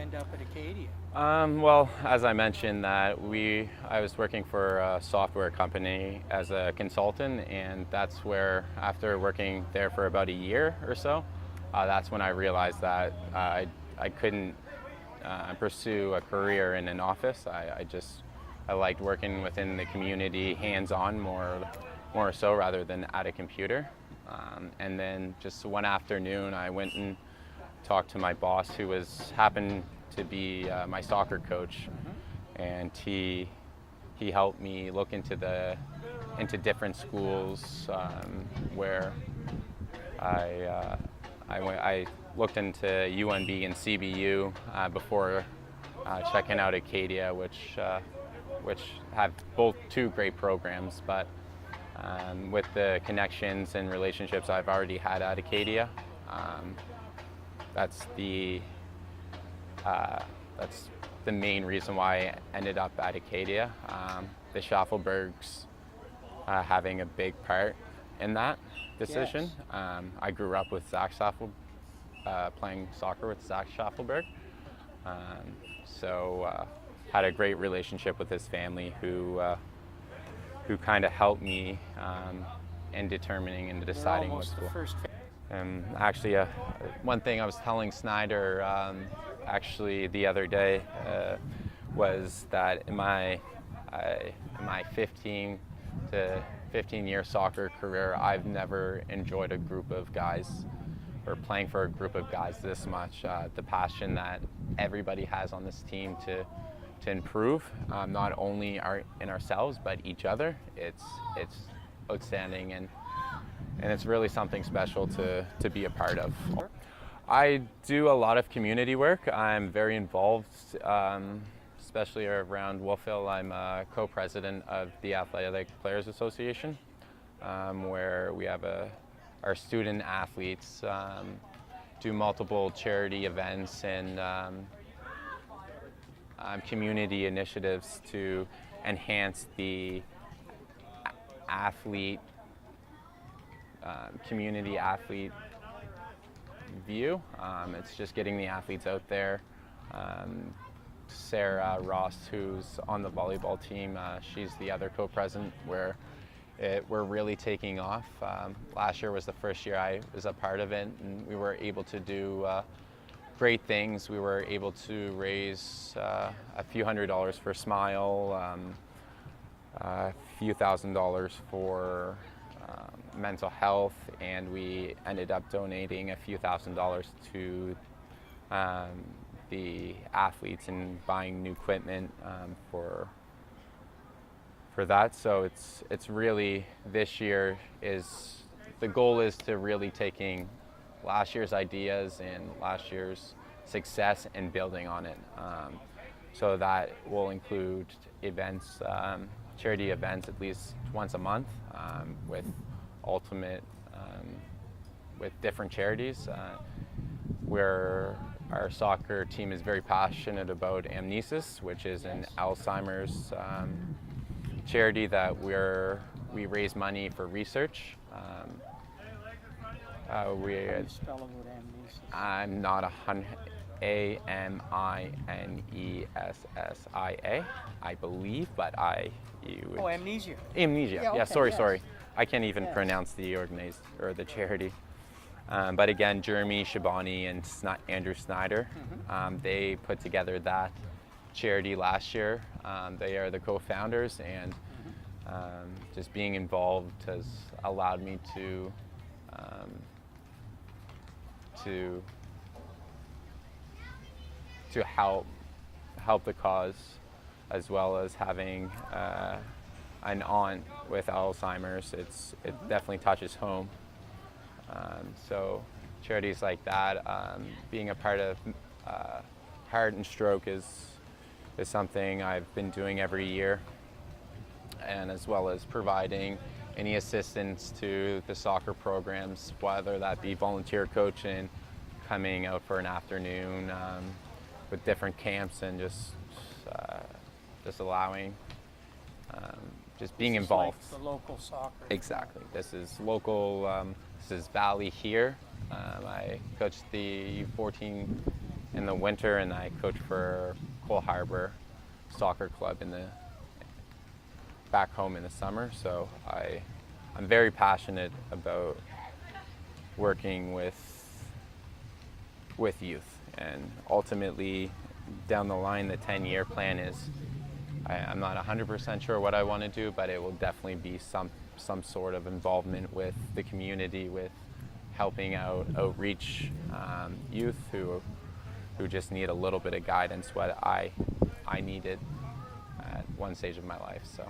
end up at Acadia? Well, as I mentioned, that I was working for a software company as a consultant, and that's where, after working there for about a year or so, that's when I realized that I couldn't pursue a career in an office. I liked working within the community, hands-on more so rather than at a computer. And then just one afternoon, I went and talked to my boss, who happened to be my soccer coach, and he helped me look into different schools where I looked into UNB and CBU before checking out Acadia, which have both two great programs, but with the connections and relationships I've already had at Acadia, that's the main reason why I ended up at Acadia. The Schaffelbergs having a big part in that decision. Yes. I grew up with Zach Schaffel, playing soccer with Zach Schaffelberg. So had a great relationship with his family, who kind of helped me in determining and deciding what school. Actually, one thing I was telling Snyder actually the other day was that in my 15-year soccer career, I've never enjoyed a group of guys or playing for a group of guys this much. The passion that everybody has on this team to improve, not only in ourselves but each other. It's outstanding, and it's really something special to be a part of. I do a lot of community work. I'm very involved, especially around Wolfville. I'm a co-president of the Athletic Players Association, where we have our student athletes do multiple charity events and community initiatives to enhance the community athlete view. It's just getting the athletes out there. Sarah Ross, who's on the volleyball team, she's the other co-president, where we're really taking off. Last year was the first year I was a part of it, and we were able to do great things. We were able to raise a few $100s for Smile, a few $1,000s for mental health, and we ended up donating a few $1,000s to the athletes and buying new equipment for that. So it's really, this year the goal is to really taking last year's ideas and last year's success and building on it. So that will include events, charity events at least once a month, with with different charities. Where our soccer team is very passionate about Amnesis, which is an Alzheimer's charity that we raise money for research. How do you spell about Amnesis? I'm not AMINESSIA, I believe, but Oh, Amnesia. Amnesia. Yeah, Yeah, okay, sorry. yes. I can't even pronounce the the charity. But again, Jeremy Shabani and Andrew Snyder, they put together that charity last year. They are the co-founders, and just being involved has allowed me to help the cause, as well as having an aunt with Alzheimer's. It definitely touches home. So charities like that, being a part of Heart and Stroke is something I've been doing every year, and as well as providing any assistance to the soccer programs, whether that be volunteer coaching, coming out for an afternoon with different camps, and just allowing, just being involved. Like the local soccer. Exactly. This is local. This is Valley here. I coached the U14 in the winter, and I coach for Cole Harbour Soccer Club back home in the summer. So I'm very passionate about working with youth, and ultimately down the line the 10-year plan is, I'm not 100% sure what I want to do, but it will definitely be some sort of involvement with the community, with helping outreach youth who just need a little bit of guidance, what I needed at one stage of my life. So.